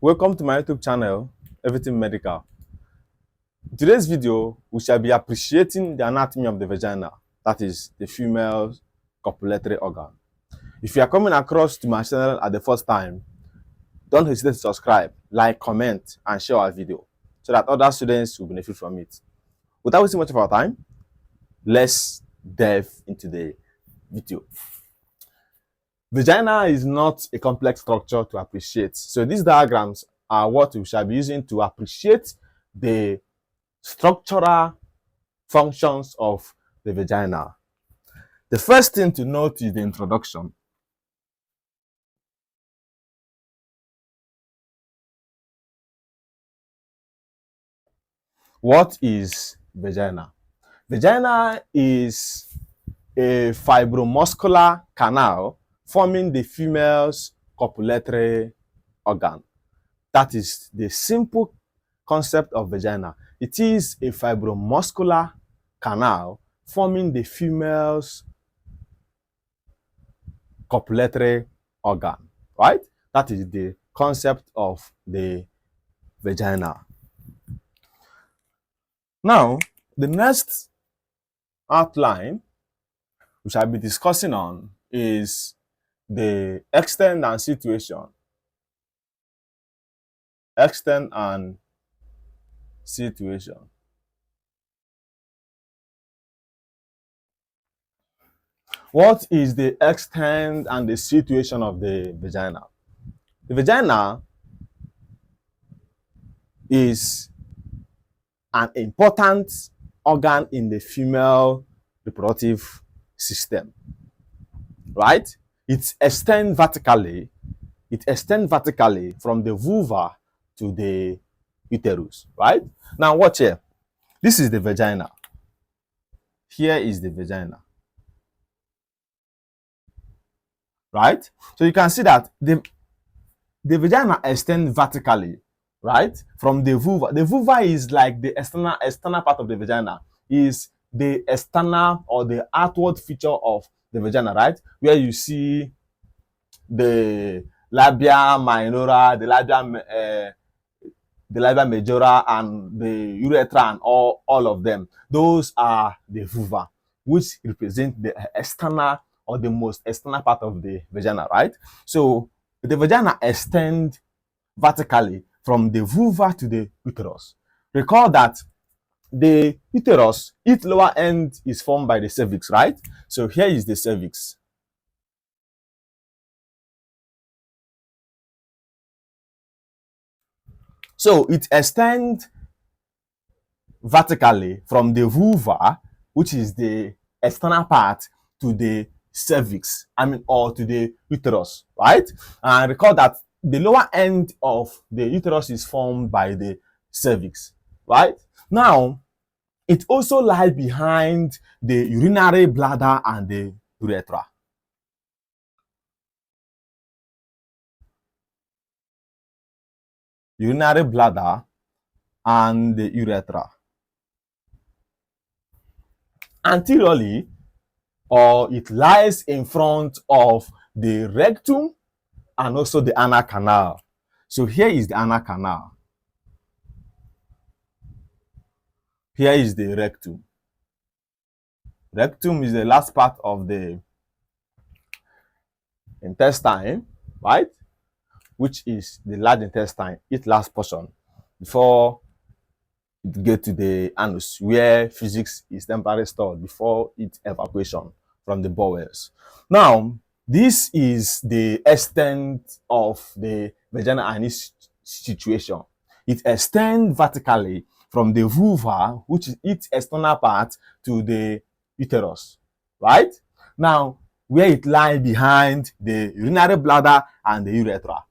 Welcome to my YouTube channel, Everything Medical. In today's video, we shall be appreciating the anatomy of the vagina, that is, the female copulatory organ. If you are coming across to my channel at the first time, don't hesitate to subscribe, like, comment, and share our video so that other students will benefit from it. Without wasting much of our time, let's delve into the video. Vagina is not a complex structure to appreciate. So these diagrams are what we shall be using to appreciate the structural functions of the vagina. The first thing to note is the introduction. What is vagina? Vagina is a fibromuscular canal forming the female's copulatory organ. That is the simple concept of vagina. It is a fibromuscular canal forming the female's copulatory organ, right? That is the concept of the vagina. Now, the next outline we shall be discussing on is the extent and situation. Extent and situation. What is the extent and the situation of the vagina? The vagina is an important organ in the female reproductive system, right? It extends vertically from the vulva to the uterus, right? Now watch here. This is the vagina. Here is the vagina, right? So you can see that the vagina extends vertically, right, from the vulva. The vulva is like the external part of the vagina, is the external or the outward feature of the vagina, right, where you see the labia minora, the labia majora, and the urethra, and all of them. Those are the vulva, which represent the external or the most external part of the vagina, right? So the vagina extends vertically from the vulva to the uterus. Recall that the uterus, its lower end is formed by the cervix, right? So here is the cervix. So it extends vertically from the vulva, which is the external part, to the cervix, or to the uterus, right? And recall that the lower end of the uterus is formed by the cervix, right? Now, it also lies behind the urinary bladder and the urethra. Urinary bladder and the urethra. Anteriorly, or it lies in front of the rectum and also the anal canal. So here is the anal canal. Here is the rectum. Rectum is the last part of the intestine, right? Which is the large intestine, its last portion, before it gets to the anus, where physics is temporarily stored before its evacuation from the bowels. Now, this is the extent of the vagina and its situation. It extends vertically from the vulva, which is its external part, to the uterus, right? Now, where it lies behind the urinary bladder and the urethra.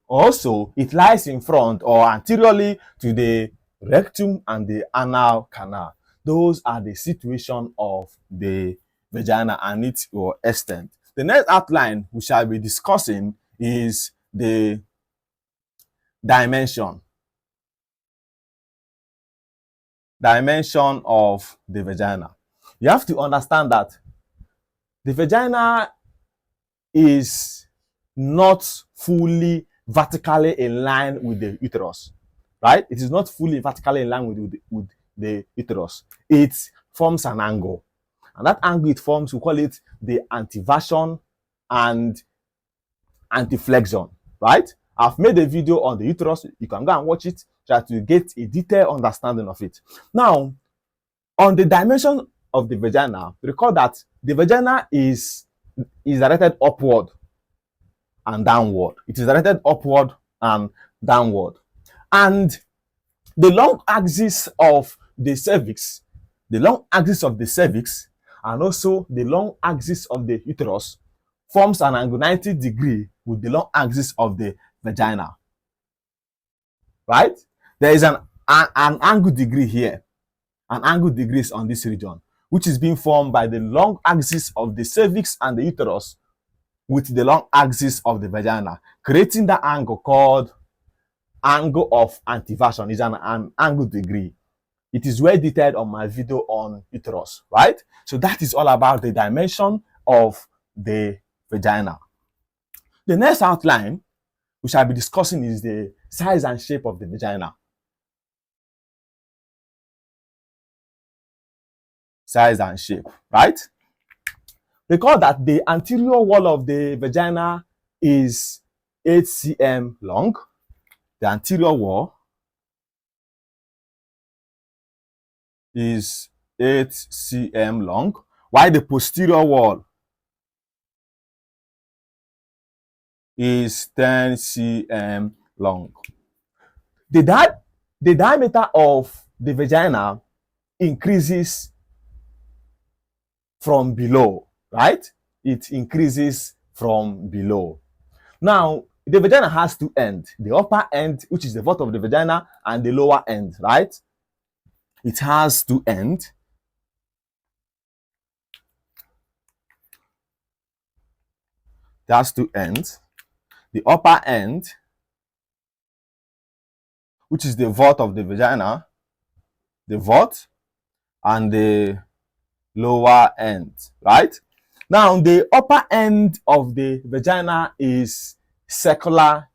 Also, it lies in front or anteriorly to the rectum and the anal canal. Those are the situation of the vagina and its extent. The next outline we shall be discussing is the dimension. Dimension of the vagina. You have to understand that the vagina is not fully vertically in line with the uterus, right? It is not fully vertically in line with the uterus. It forms an angle. And that angle it forms, we call it the anteversion and anteflexion, right? I've made a video on the uterus. You can go and watch it so that you get a detailed understanding of it. Now, on the dimension of the vagina, recall that the vagina is directed upward and downward. It is directed upward and downward. And the long axis of the cervix, and also the long axis of the uterus forms an angle 90 degree with the long axis of the vagina, right? There is an angle degree here. An angle degree is on this region, which is being formed by the long axis of the cervix and the uterus with the long axis of the vagina, creating the angle called angle of anteversion. Is an angle degree. It is well detailed on my video on uterus, right? So that is all about the dimension of the vagina. The next outline we shall be discussing is the size and shape of the vagina. Size and shape, right? Recall that the anterior wall of the vagina is 8 cm long. The anterior wall is 8 cm long, while the posterior wall is 10 cm long. The diameter of the vagina increases from below, right? It increases from below. Now, the vagina has two ends, the upper end, which is the vault of the vagina, and the lower end, right? It has two ends. It has two ends. The upper end, which is the vault of the vagina, the vault, and the lower end, right? Now, the upper end of the vagina is circular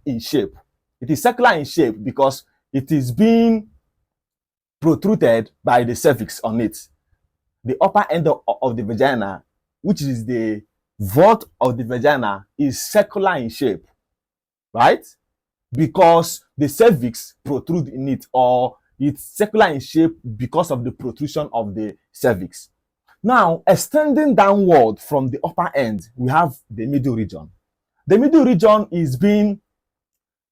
in shape. It is circular in shape because it is being protruded by the cervix on it. The upper end of the vagina, which is the vault of the vagina, is circular in shape, right? Because the cervix protrudes in it, or it's circular in shape because of the protrusion of the cervix. Now, extending downward from the upper end, we have the middle region. The middle region is being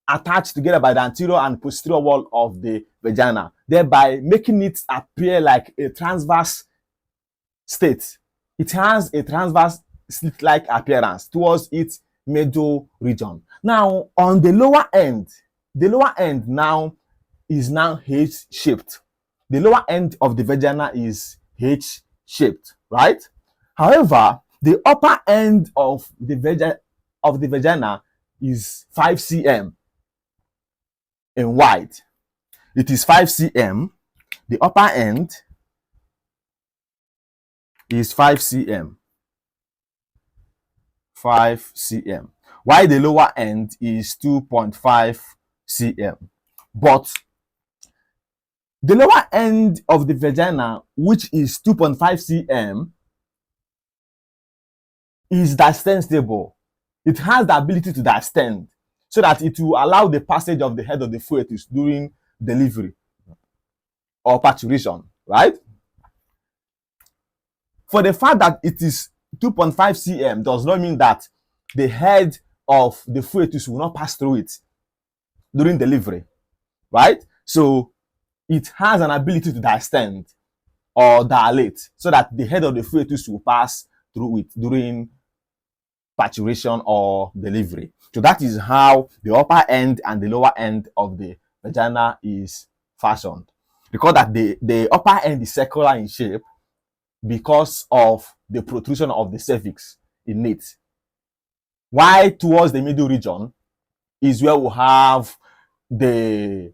attached together by the anterior and posterior wall of the vagina, thereby making it appear like a transverse state. It has a transverse slit-like appearance towards its middle region. Now, on the lower end now is now H-shaped. The lower end of the vagina is H-shaped, right? However, the upper end of the vagina is 5 cm in wide. It is 5 cm. The upper end is 5 cm. 5 cm. While the lower end is 2.5 cm. But the lower end of the vagina, which is 2.5 cm, is distendable. It has the ability to distend so that it will allow the passage of the head of the fetus during delivery or parturition, right? For the fact that it is 2.5 cm does not mean that the head of the fetus will not pass through it during delivery, right? So it has an ability to distend or dilate so that the head of the fetus will pass through it during parturition or delivery. So that is how the upper end and the lower end of the vagina is fashioned. Because that the upper end is circular in shape because of the protrusion of the cervix in it. While towards the middle region is where we have the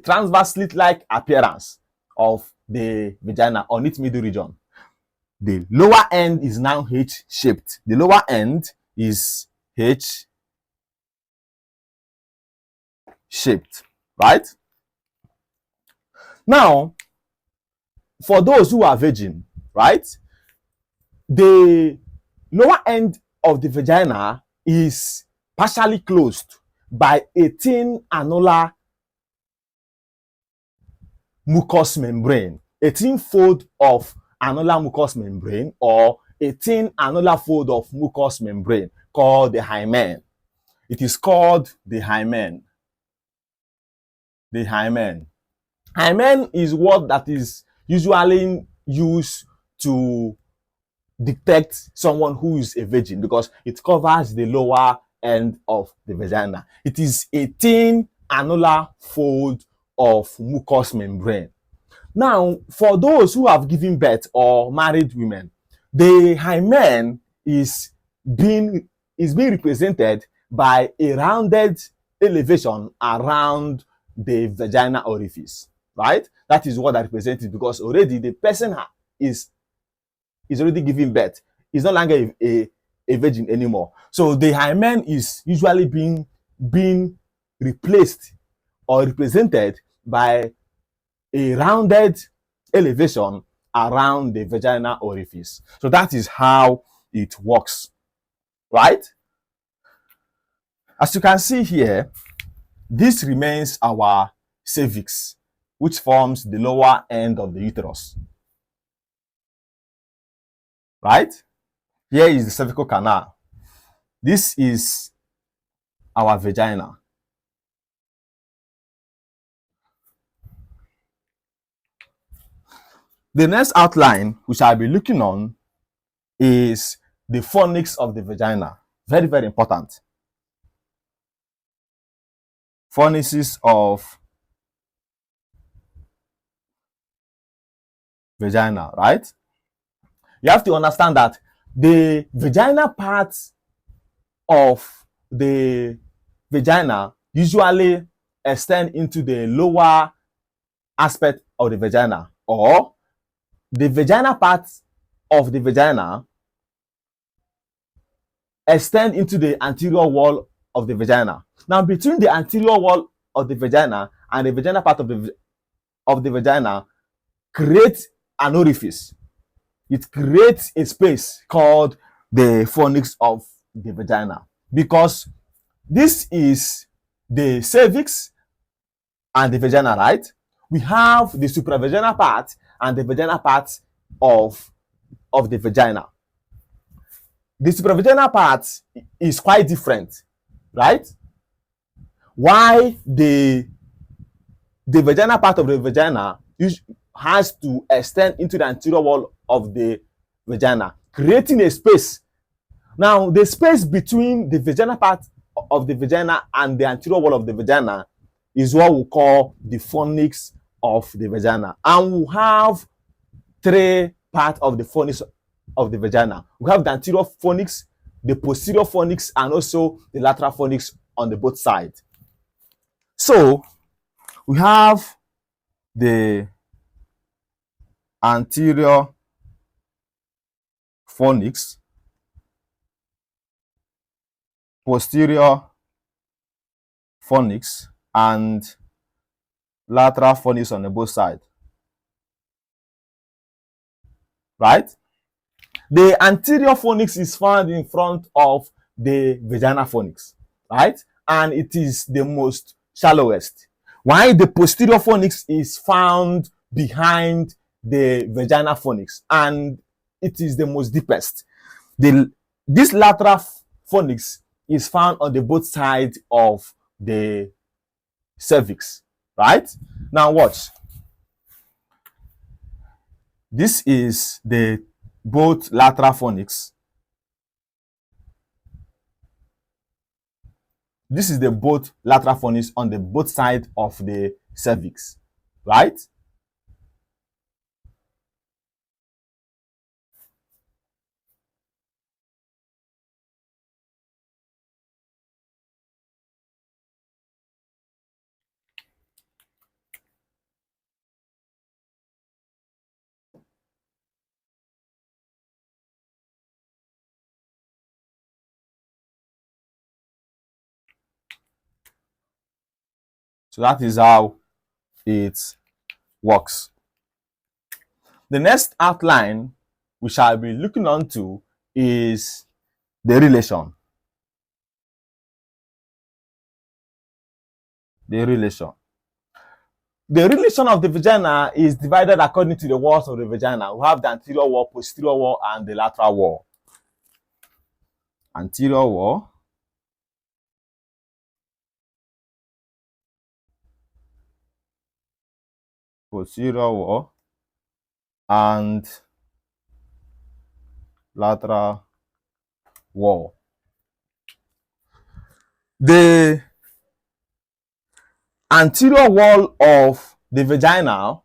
transverse slit-like appearance of the vagina on its middle region. The lower end is now H-shaped. The lower end is H-shaped. shaped, right? Now, for those who are virgin, right, the lower end of the vagina is partially closed by a thin annular mucous membrane, a thin fold of annular mucous membrane, or a thin annular fold of mucous membrane called the hymen. It is called the hymen. The hymen. Hymen is what that is usually used to detect someone who is a virgin because it covers the lower end of the vagina. It is a thin annular fold of mucous membrane. Now, for those who have given birth or married women, the hymen is being represented by a rounded elevation around the vagina orifice, right? That is what I represented because already the person is already giving birth. Is no longer a virgin anymore. So the hymen is usually being replaced or represented by a rounded elevation around the vaginal orifice. So that is how it works, right? As you can see here, this remains our cervix, which forms the lower end of the uterus, right? Here is the cervical canal. This is our vagina. The next outline we shall be looking on is the fornix of the vagina. Very, very important. Fornices of vagina, right? You have to understand that the vagina part of the vagina usually extend into the lower aspect of the vagina, or the vagina part of the vagina extend into the anterior wall of the vagina. Now, between the anterior wall of the vagina and the vagina part of the vagina creates an orifice. It creates a space called the fornix of the vagina because this is the cervix and the vagina, right? We have the supravaginal part and the vaginal part of the vagina. The supravaginal part is quite different, right? Why the vaginal part of the vagina has to extend into the anterior wall of the vagina, creating a space. Now, the space between the vaginal part of the vagina and the anterior wall of the vagina is what we call the fornix of the vagina. And we have three parts of the fornix of the vagina. We have the anterior fornix, the posterior fornix, and also the lateral fornix on the both sides. So we have the anterior fornix, posterior fornix, and lateral fornix on the both sides, right? The anterior fornix is found in front of the vaginal fornix, right? And it is the most shallowest. While the posterior fornix is found behind the vaginal fornix, and it is the most deepest. This lateral fornix is found on the both sides of the cervix, right? Now watch. This is the both lateral fornix. This is the both lateral fornix on the both sides of the cervix, right? So that is how it works. The next outline we shall be looking on to is the relation. The relation. The relation of the vagina is divided according to the walls of the vagina. We have the anterior wall, posterior wall, and the lateral wall. Anterior wall, posterior wall, and lateral wall. The anterior wall of the vagina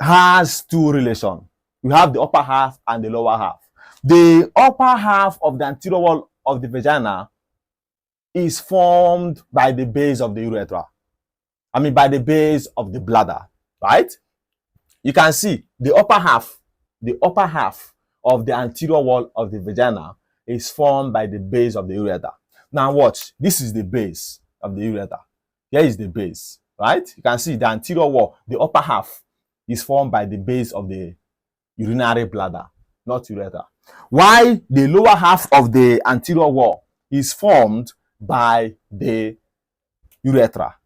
has two relations. We have the upper half and the lower half. The upper half of the anterior wall of the vagina is formed by the base of the urethra. I mean, by the base of the bladder, right? You can see the upper half of the anterior wall of the vagina is formed by the base of the urethra. Now watch, this is the base of the urethra. Here is the base, right? You can see the anterior wall, the upper half is formed by the base of the urinary bladder, not urethra. While the lower half of the anterior wall is formed by the urethra.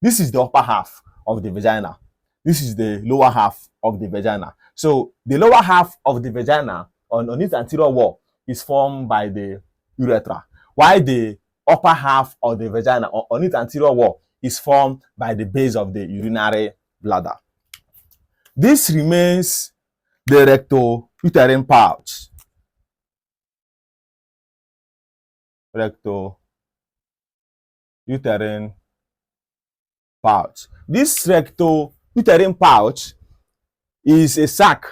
This is the upper half of the vagina. This is the lower half of the vagina. So the lower half of the vagina on its anterior wall is formed by the urethra, while the upper half of the vagina on its anterior wall is formed by the base of the urinary bladder. This remains the recto-uterine pouch. Recto-uterine pouch. This recto-uterine pouch is a sac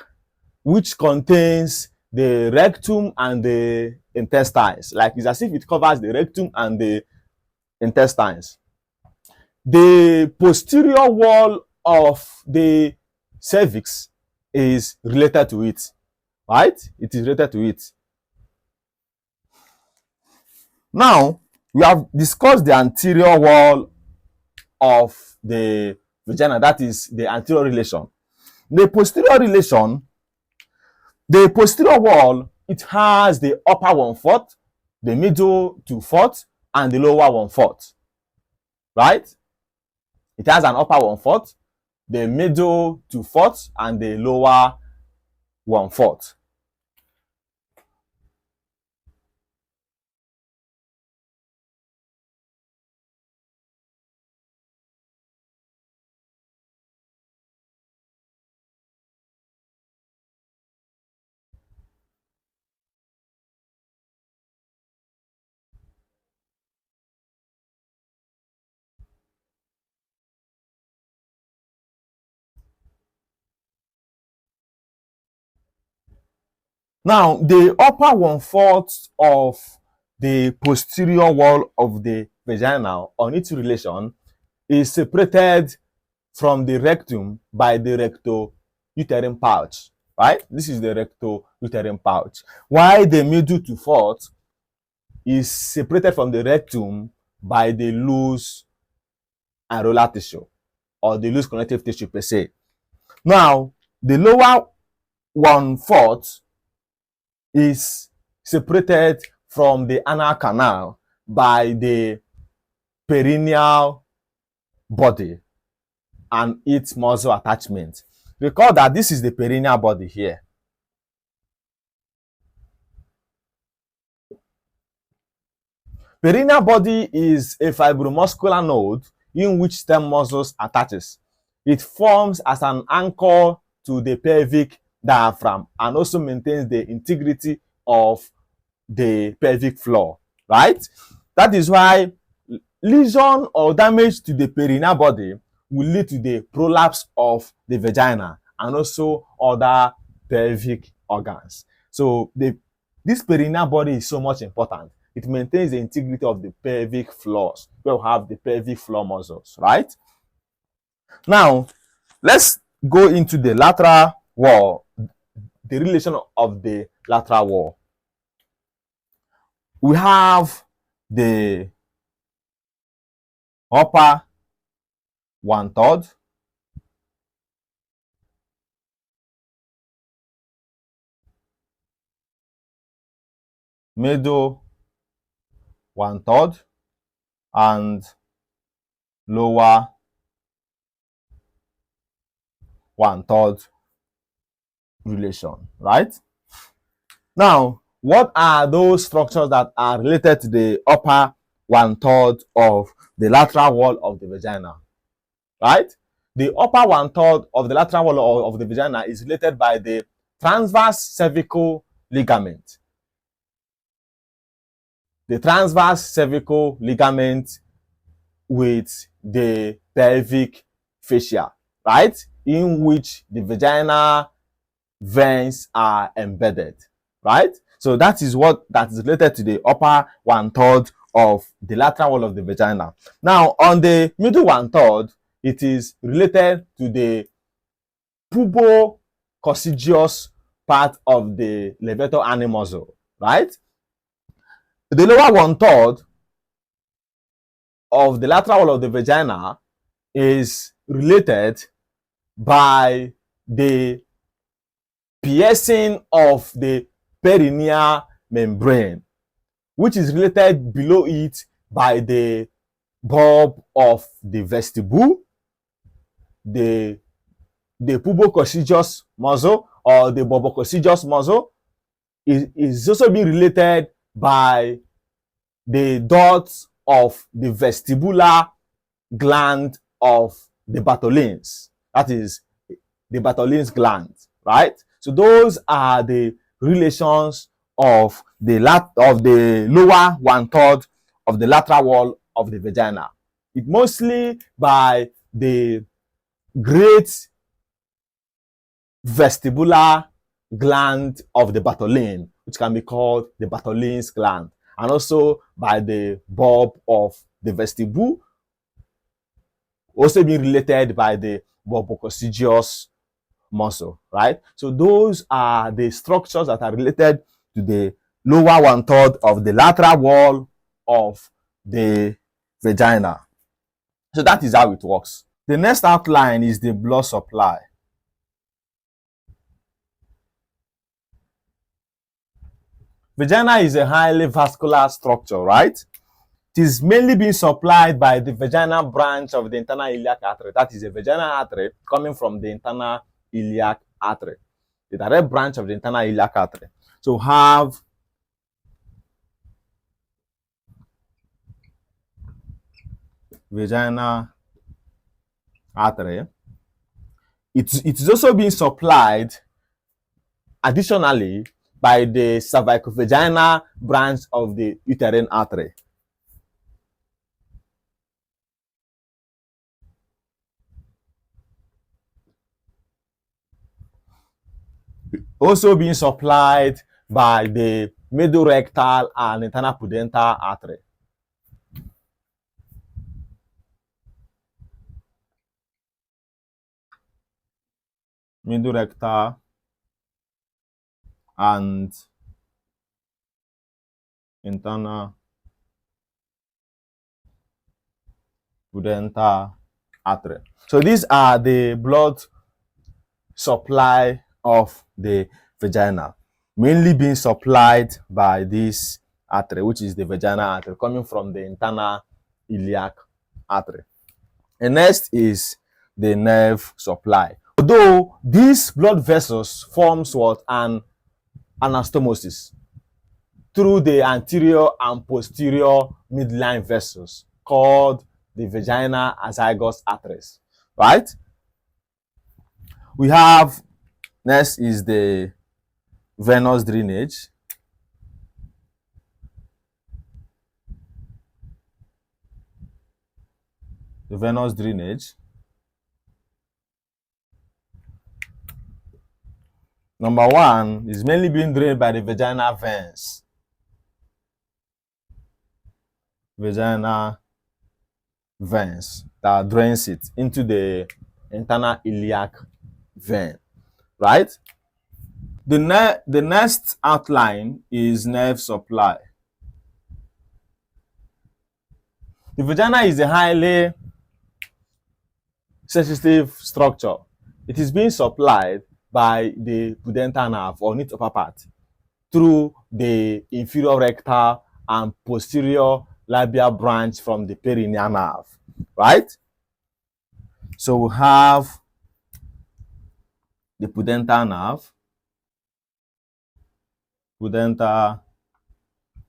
which contains the rectum and the intestines. Like it's as if it covers the rectum and the intestines. The posterior wall of the cervix is related to it, right? It is related to it. Now, we have discussed the anterior wall of the vagina, that is the anterior relation. The posterior relation, the posterior wall, it has the upper 1/4, the middle 2/4, and the lower 1/4, right? It has an upper 1/4, the middle 2/4, and the lower 1/4. Now, the upper 1/4 of the posterior wall of the vagina on its relation is separated from the rectum by the recto-uterine pouch, right? This is the recto-uterine pouch. While the middle 2/4 is separated from the rectum by the loose areolar tissue or the loose connective tissue per se. Now, the lower 1/4 is separated from the anal canal by the perineal body and its muscle attachment. Recall that this is the perineal body here. Perineal body is a fibromuscular node in which stem muscles attaches. It forms as an anchor to the pelvic diaphragm and also maintains the integrity of the pelvic floor, right? That is why lesion or damage to the perineal body will lead to the prolapse of the vagina and also other pelvic organs. So this perineal body is so much important. It maintains the integrity of the pelvic floors, where we have the pelvic floor muscles, right? Now, let's go into the lateral wall, the relation of the lateral wall. We have the upper 1/3, middle 1/3, and lower 1/3 relation, right? Now, what are those structures that are related to the upper 1/3 of the lateral wall of the vagina, right? The upper 1/3 of the lateral wall of the vagina is related by the transverse cervical ligament. The transverse cervical ligament with the pelvic fascia, right? In which the vaginal veins are embedded, right? So that is related to the upper 1/3 of the lateral wall of the vagina. Now, on the middle 1/3, it is related to the pubococcygeus part of the levator ani muscle, right? The lower 1/3 of the lateral wall of the vagina is related by the piercing of the perineal membrane, which is related below it by the bulb of the vestibule, the pubococcygeus muscle or the bulbococcygeus muscle is also being related by the ducts of the vestibular gland of the Bartholin's. That is the Bartholin's gland, right? So those are the relations of the lower 1/3 of the lateral wall of the vagina. It mostly by the great vestibular gland of the Bartholin, which can be called the Bartholin's gland, and also by the bulb of the vestibule, also being related by the bulbococcygeus muscle, right? So those are the structures that are related to the lower 1/3 of the lateral wall of the vagina. So that is how it works. The next outline is the blood supply. Vagina is a highly vascular structure, right? It is mainly being supplied by the vaginal branch of the internal iliac artery. That is a vaginal artery coming from the internal iliac artery, the direct branch of the internal iliac artery. So have vaginal artery. It is also being supplied additionally by the cervicovaginal branch of the uterine artery. Also being supplied by the middle rectal and internal pudental artery. Middle rectal and internal pudental artery. So these are the blood supply of the vagina, mainly being supplied by this artery, which is the vaginal artery, coming from the internal iliac artery. And next is the nerve supply. Although these blood vessels forms what an anastomosis through the anterior and posterior midline vessels called the vaginal azygous arteries, right? We have, next is the venous drainage. The venous drainage. Number one is mainly being drained by the vaginal veins. Vaginal veins that drains it into the internal iliac vein, right? The next outline is nerve supply. The vagina is a highly sensitive structure. It is being supplied by the pudendal nerve or knit upper part through the inferior rectal and posterior labial branch from the perineal nerve, right? So we have the pudendal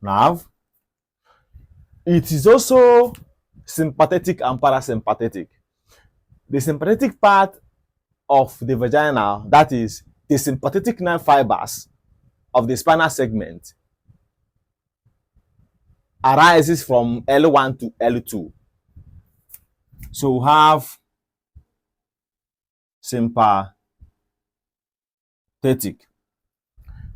nerve. It is also sympathetic and parasympathetic. The sympathetic part of the vagina, that is the sympathetic nerve fibers of the spinal segment, arises from L1 to L2. So we have sympathetic.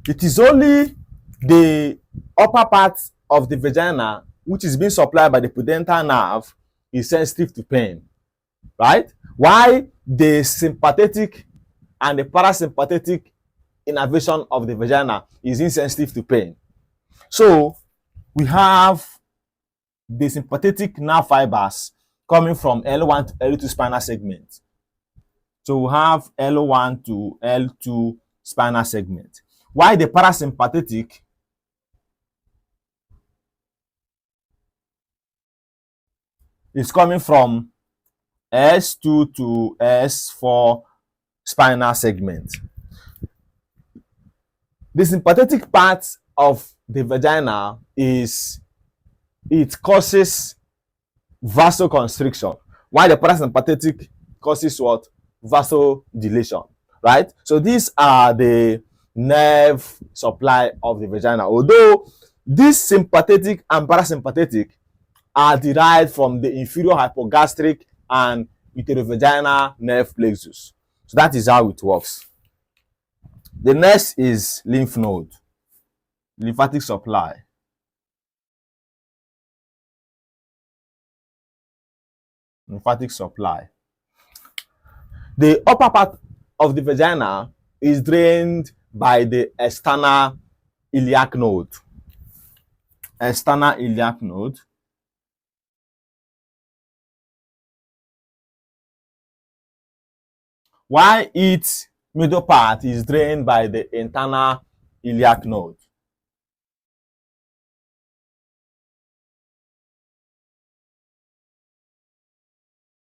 It is only the upper part of the vagina which is being supplied by the pudendal nerve is sensitive to pain, right? Why the sympathetic and the parasympathetic innervation of the vagina is insensitive to pain. So we have the sympathetic nerve fibers coming from L1 to L2 spinal segment. So we have L1 to L2 spinal segment. Why the parasympathetic is coming from S2 to S4 spinal segment. The sympathetic part of the vagina it causes vasoconstriction, while the parasympathetic causes what? Vasodilation, right? So these are the nerve supply of the vagina. Although this sympathetic and parasympathetic are derived from the inferior hypogastric and uterovaginal nerve plexus. So that is how it works. The next is lymph node, lymphatic supply. Lymphatic supply. The upper part of the vagina is drained by the external iliac node. External iliac node. While its middle part is drained by the internal iliac node.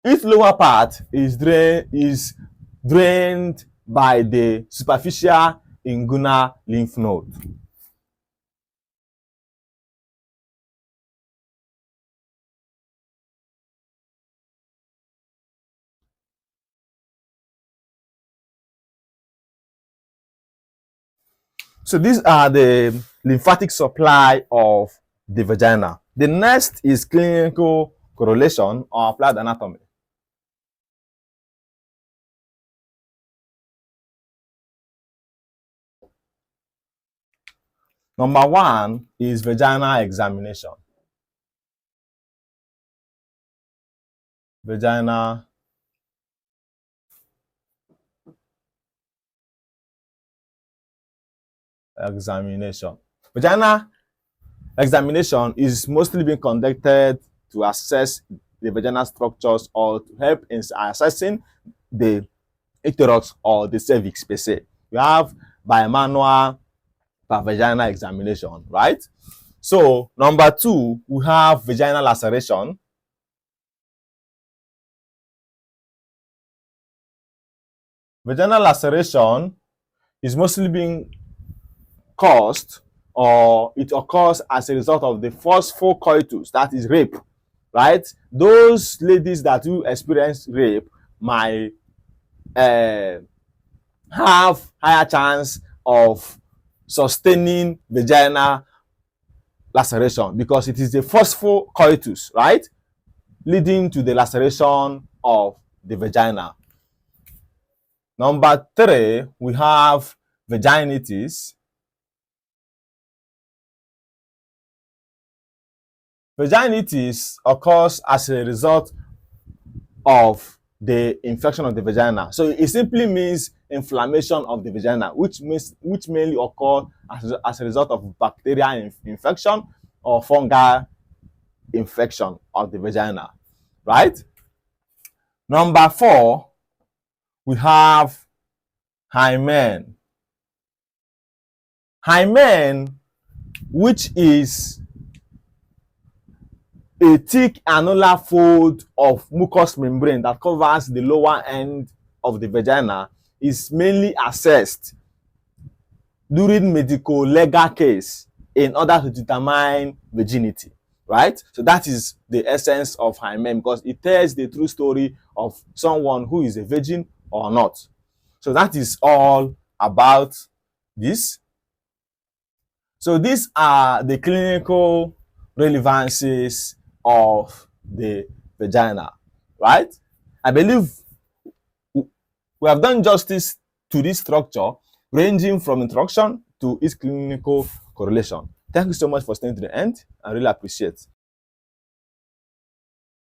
Its lower part is drained by the superficial inguinal lymph node. So these are the lymphatic supply of the vagina. The next is clinical correlation or applied anatomy. Number one is vaginal examination. Vaginal examination. Vaginal examination is mostly being conducted to assess the vaginal structures or to help in assessing the uterus or the cervix per se. We have bimanual vaginal examination, right? So number two, we have vaginal laceration. Vaginal laceration is mostly being caused or it occurs as a result of the forceful coitus, that is rape, right? Those ladies that do experience rape might have higher chance of sustaining vaginal laceration because it is a forceful coitus, right, leading to the laceration of the vagina. Number three, we have vaginitis. Vaginitis occurs as a result of the infection of the vagina. So it simply means inflammation of the vagina, which mainly occur as a result of bacterial infection or fungal infection of the vagina, right? Number 4, we have hymen. Hymen, which is a thick annular fold of mucous membrane that covers the lower end of the vagina, is mainly assessed during medical legal case in order to determine virginity, right? So that is the essence of hymen, because it tells the true story of someone who is a virgin or not. So that is all about this. So these are the clinical relevances of the vagina, right? I believe we have done justice to this structure, ranging from introduction to its clinical correlation. Thank you so much for staying to the end. I really appreciate it.